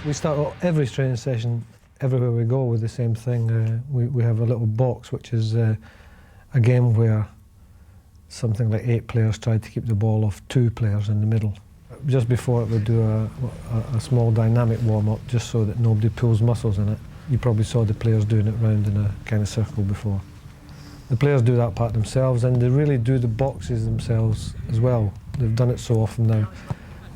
We start every training session, everywhere we go, with the same thing. We have a little box, which is a game where something like 8 players try to keep the ball off 2 players in the middle. Just before it, we do a small dynamic warm-up, just so that nobody pulls muscles in it. You probably saw the players doing it round in a kind of circle before. The players do that part themselves, and they really do the boxes themselves as well. They've done it so often now.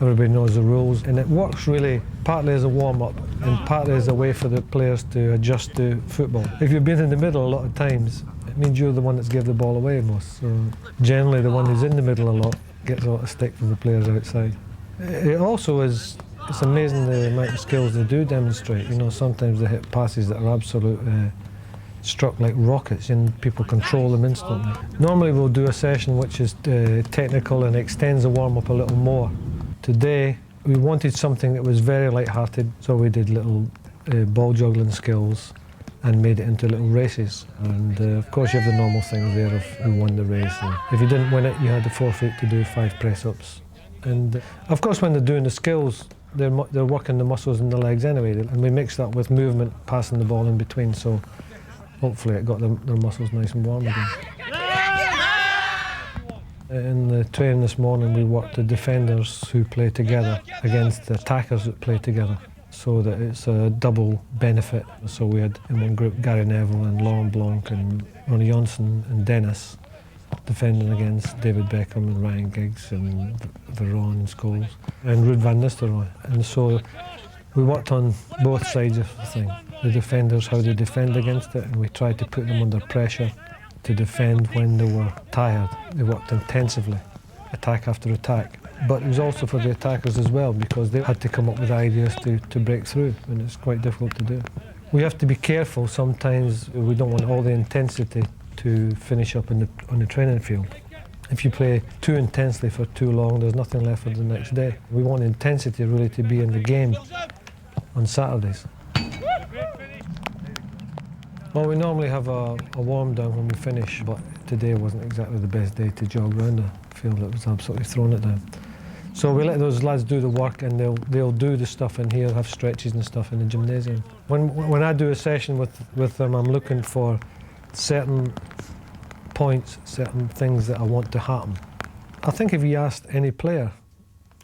Everybody knows the rules, and it works really partly as a warm-up and partly as a way for the players to adjust to football. If you've been in the middle a lot of times, it means you're the one that's given the ball away most. So generally the one who's in the middle a lot gets a lot of stick from the players outside. It also is, it's amazing the amount of skills they do demonstrate. You know, sometimes they hit passes that are absolute struck like rockets, and people control them instantly. Normally we'll do a session which is technical and extends the warm-up a little more. Today we wanted something that was very light-hearted, so we did little ball juggling skills and made it into little races. And of course you have the normal things there of who won the race. And if you didn't win it, you had to forfeit to do 5 press-ups. And of course when they're doing the skills, they're working the muscles in the legs anyway, and we mix that with movement, passing the ball in between, so hopefully it got their muscles nice and warm again. In the training this morning, we worked the defenders who play together against the attackers that play together, so that it's a double benefit. So we had in one group Gary Neville and Laurent Blanc and Ronnie Johnson and Dennis defending against David Beckham and Ryan Giggs and Veron and Scholes and Ruud van Nistelrooy. And so we worked on both sides of the thing. The defenders, how they defend against it, and we tried to put them under pressure to defend when they were tired. They worked intensively, attack after attack. But it was also for the attackers as well, because they had to come up with ideas to break through, and it's quite difficult to do. We have to be careful. Sometimes we don't want all the intensity to finish up on the training field. If you play too intensely for too long, there's nothing left for the next day. We want intensity really to be in the game on Saturdays. Well, we normally have a warm down when we finish, but today wasn't exactly the best day to jog around a field. It was absolutely thrown it down. So we let those lads do the work, and they'll do the stuff in here, have stretches and stuff in the gymnasium. When I do a session with them, I'm looking for certain points, certain things that I want to happen. I think if you asked any player,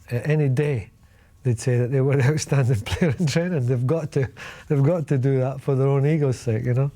any day, they'd say that they were an outstanding player in training. They've got to do that for their own ego's sake, you know.